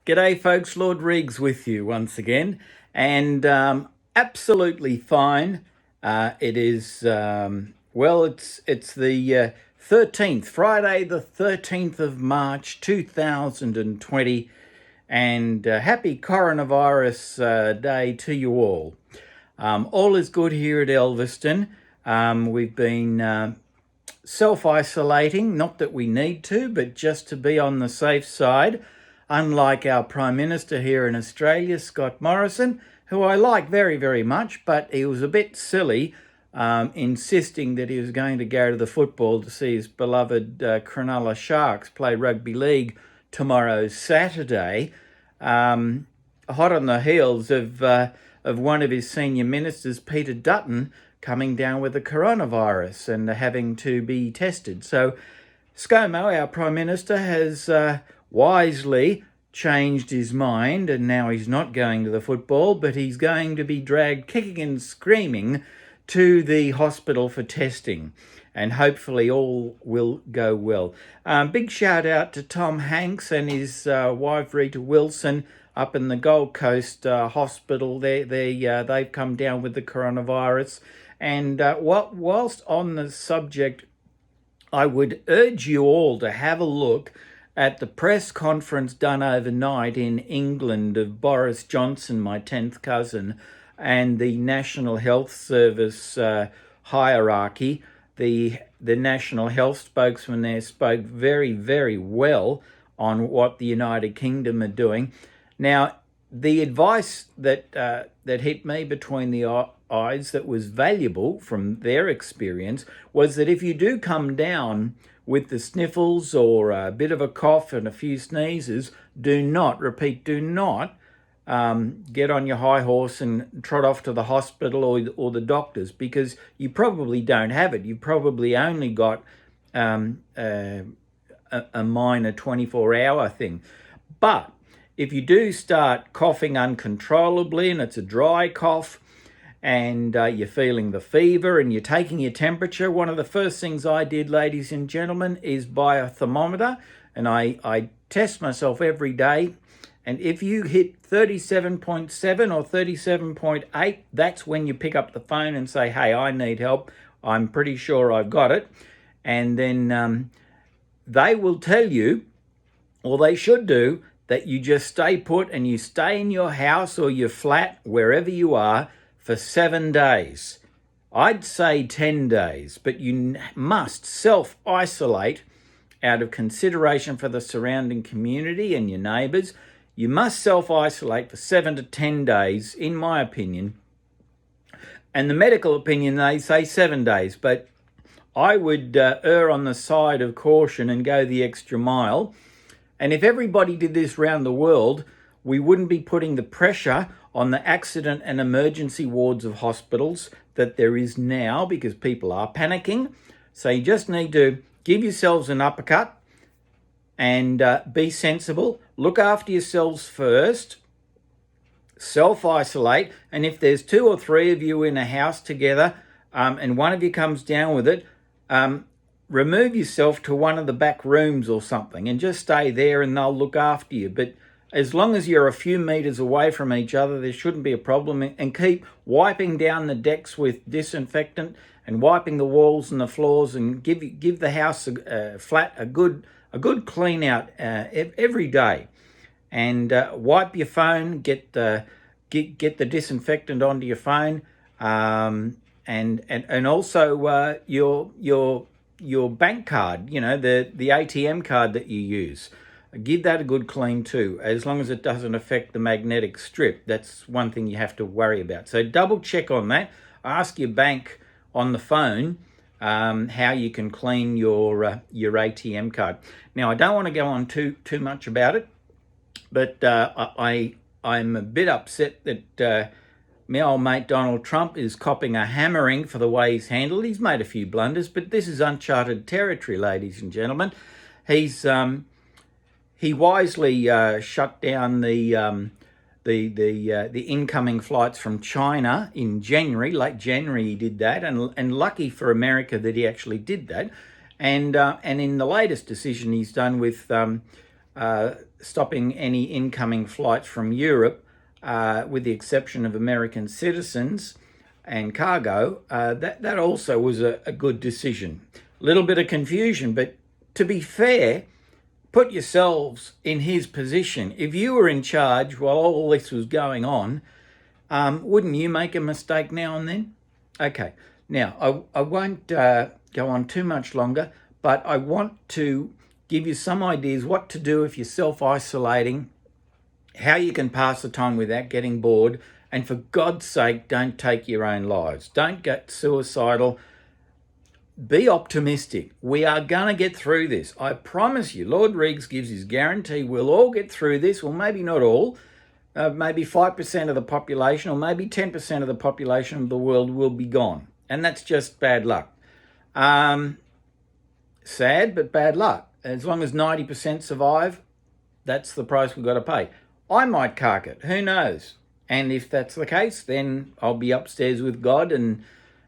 G'day folks, Lord Reags with you once again, and absolutely fine. It is, it's the 13th, Friday the 13th of March 2020, and happy coronavirus day to you all. All is good here at Elveston. We've been self-isolating, not that we need to, but just to be on the safe side. Unlike our Prime Minister here in Australia, Scott Morrison, who I like very, very much, but he was a bit silly insisting that he was going to go to the football to see his beloved Cronulla Sharks play rugby league tomorrow, Saturday, hot on the heels of one of his senior ministers, Peter Dutton, coming down with the coronavirus and having to be tested. So ScoMo, our Prime Minister, has wisely changed his mind, and now he's not going to the football, but he's going to be dragged kicking and screaming to the hospital for testing, and hopefully all will go well. Big shout out to Tom Hanks and his wife Rita Wilson up in the Gold Coast hospital. They've come down with the coronavirus, and whilst on the subject, I would urge you all to have a look at the press conference done overnight in England of Boris Johnson, my 10th cousin, and the National Health Service hierarchy. The National Health spokesman there spoke very, very well on what the United Kingdom are doing. Now, the advice that hit me between the eyes that was valuable from their experience was that if you do come down with the sniffles or a bit of a cough and a few sneezes, do not get on your high horse and trot off to the hospital or the doctors, because you probably don't have it. You probably only got a minor 24-hour thing. But if you do start coughing uncontrollably and it's a dry cough, and you're feeling the fever and you're taking your temperature, one of the first things I did, ladies and gentlemen, is buy a thermometer, and I test myself every day. And if you hit 37.7 or 37.8, that's when you pick up the phone and say, hey, I need help. I'm pretty sure I've got it. And then they will tell you, or they should do, that you just stay put and you stay in your house or your flat, wherever you are, for 7 days. I'd say 10 days, but you must self-isolate out of consideration for the surrounding community and your neighbours. You must self-isolate for 7 to 10 days, in my opinion. And the medical opinion, they say 7 days, but I would err on the side of caution and go the extra mile. And if everybody did this around the world, we wouldn't be putting the pressure on the accident and emergency wards of hospitals that there is now, because people are panicking. So you just need to give yourselves an uppercut and be sensible. Look after yourselves first. Self-isolate. And if there's 2 or 3 of you in a house together and one of you comes down with it, remove yourself to one of the back rooms or something and just stay there and they'll look after you. But as long as you're a few meters away from each other, there shouldn't be a problem. And keep wiping down the decks with disinfectant and wiping the walls and the floors, and give the house flat a good clean out every day. And wipe your phone, get the disinfectant onto your phone, and also your bank card, the ATM card that you use. Give that a good clean too, as long as it doesn't affect the magnetic strip. That's one thing you have to worry about. So double check on that. Ask your bank on the phone how you can clean your ATM card. Now, I don't want to go on too much about it, but I'm a bit upset that my old mate Donald Trump is copping a hammering for the way he's handled. He's made a few blunders, but this is uncharted territory, ladies and gentlemen. He wisely shut down the incoming flights from China in January. Late January he did that, and lucky for America that he actually did that. And in the latest decision he's done with stopping any incoming flights from Europe, with the exception of American citizens and cargo. That also was a good decision. A little bit of confusion, but to be fair, put yourselves in his position. If you were in charge while all this was going on, wouldn't you make a mistake now and then? Okay, now I won't go on too much longer, but I want to give you some ideas what to do if you're self-isolating, how you can pass the time without getting bored, and for God's sake, don't take your own lives. Don't get suicidal. Be optimistic. We are going to get through this. I promise you, Lord Reags gives his guarantee we'll all get through this. Well, maybe not all. Maybe 5% of the population or maybe 10% of the population of the world will be gone. And that's just bad luck. Sad, but bad luck. As long as 90% survive, that's the price we've got to pay. I might cark it. Who knows? And if that's the case, then I'll be upstairs with God, and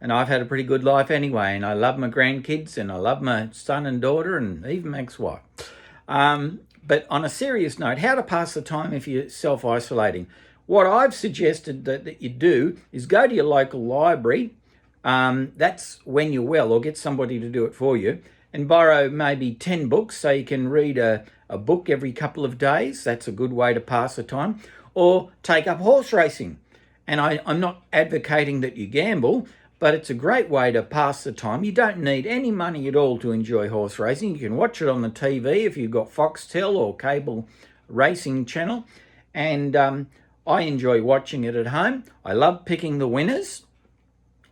I've had a pretty good life anyway, and I love my grandkids, and I love my son and daughter, and even my ex-wife. But on a serious note, how to pass the time if you're self-isolating. What I've suggested that you do is go to your local library. That's when you're well, or get somebody to do it for you, and borrow maybe 10 books so you can read a book every couple of days. That's a good way to pass the time. Or take up horse racing. And I'm not advocating that you gamble, but it's a great way to pass the time. You don't need any money at all to enjoy horse racing. You can watch it on the TV if you've got Foxtel or cable racing channel. And I enjoy watching it at home. I love picking the winners.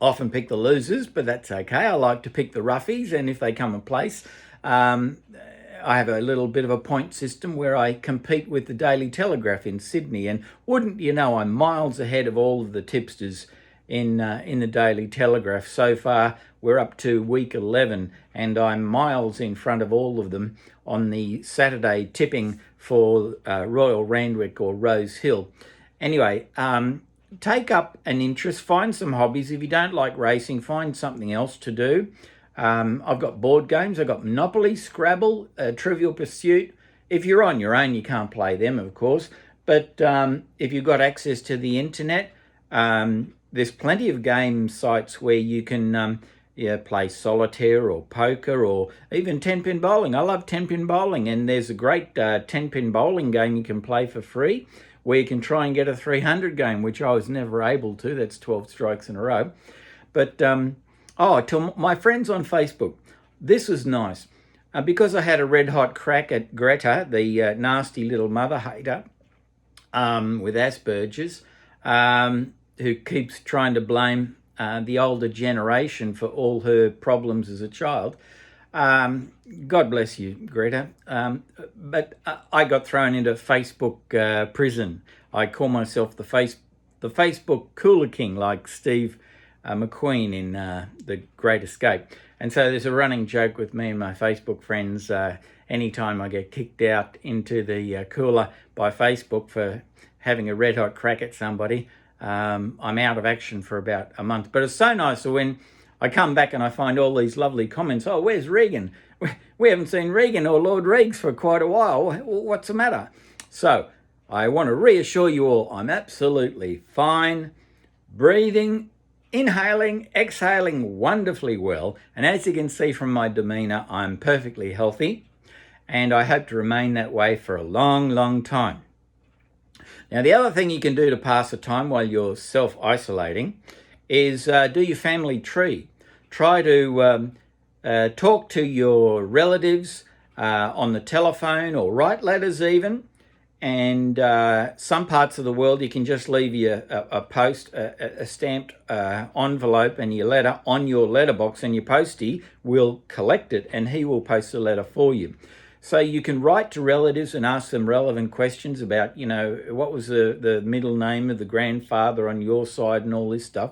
Often pick the losers, but that's okay. I like to pick the roughies, and if they come in place, I have a little bit of a point system where I compete with the Daily Telegraph in Sydney, and wouldn't you know, I'm miles ahead of all of the tipsters in the Daily Telegraph. So far, we're up to week 11, and I'm miles in front of all of them on the Saturday tipping for Royal Randwick or Rose Hill. Anyway, take up an interest, find some hobbies. If you don't like racing, find something else to do. I've got board games. I've got Monopoly, Scrabble, Trivial Pursuit. If you're on your own, you can't play them, of course. But if you've got access to the internet, there's plenty of game sites where you can play solitaire or poker or even 10-pin bowling. I love 10-pin bowling, and there's a great 10-pin bowling game you can play for free where you can try and get a 300 game, which I was never able to. That's 12 strikes in a row. But to my friends on Facebook, this was nice. Because I had a red-hot crack at Greta, the nasty little mother hater with Asperger's, who keeps trying to blame the older generation for all her problems as a child. God bless you, Greta. But I got thrown into Facebook prison. I call myself the Facebook Cooler King, like Steve McQueen in The Great Escape. And so there's a running joke with me and my Facebook friends. Anytime I get kicked out into the cooler by Facebook for having a red hot crack at somebody, I'm out of action for about a month. But it's so nice when I come back and I find all these lovely comments. Oh, where's Regan? We haven't seen Regan or Lord Reags for quite a while. What's the matter? So I want to reassure you all, I'm absolutely fine, breathing, inhaling, exhaling wonderfully well. And as you can see from my demeanour, I'm perfectly healthy. And I hope to remain that way for a long, long time. Now, the other thing you can do to pass the time while you're self-isolating is do your family tree. Try to talk to your relatives on the telephone or write letters even. And some parts of the world you can just leave a post, a stamped envelope and your letter on your letterbox, and your postie will collect it and he will post the letter for you. So you can write to relatives and ask them relevant questions about, what was the middle name of the grandfather on your side and all this stuff.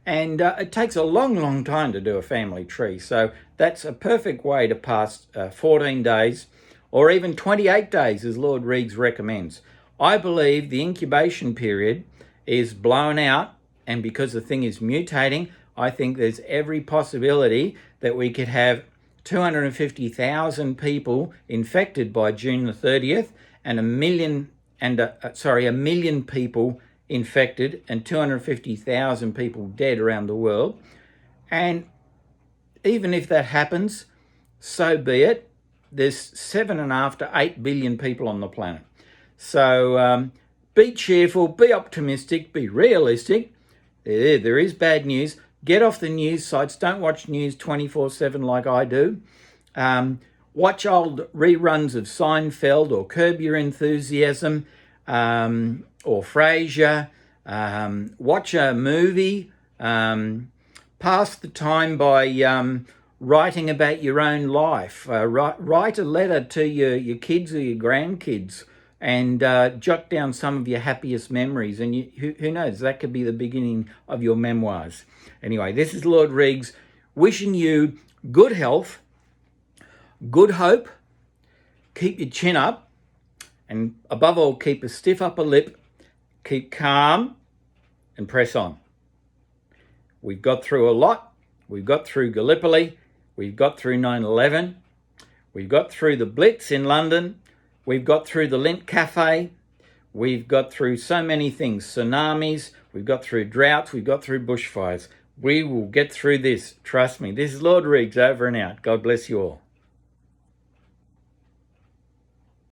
And it takes a long, long time to do a family tree. So that's a perfect way to pass 14 days or even 28 days, as Lord Reags recommends. I believe the incubation period is blown out, and because the thing is mutating, I think there's every possibility that we could have 250,000 people infected by June the 30th, and a million people infected and 250,000 people dead around the world. And even if that happens, so be it. There's 7.5 to 8 billion people on the planet. So be cheerful, be optimistic, be realistic. There is bad news. Get off the news sites. Don't watch news 24/7 like I do. Watch old reruns of Seinfeld or Curb Your Enthusiasm or Frasier. Watch a movie. Pass the time by writing about your own life. Write a letter to your kids or your grandkids, and jot down some of your happiest memories. And who knows, that could be the beginning of your memoirs. Anyway, this is Lord Reags wishing you good health, good hope, keep your chin up, and above all, keep a stiff upper lip, keep calm, and press on. We've got through a lot. We've got through Gallipoli. We've got through 9/11. We've got through the Blitz in London. We've got through the Lint Cafe. We've got through so many things, tsunamis. We've got through droughts. We've got through bushfires. We will get through this. Trust me. This is Lord Reags, over and out. God bless you all.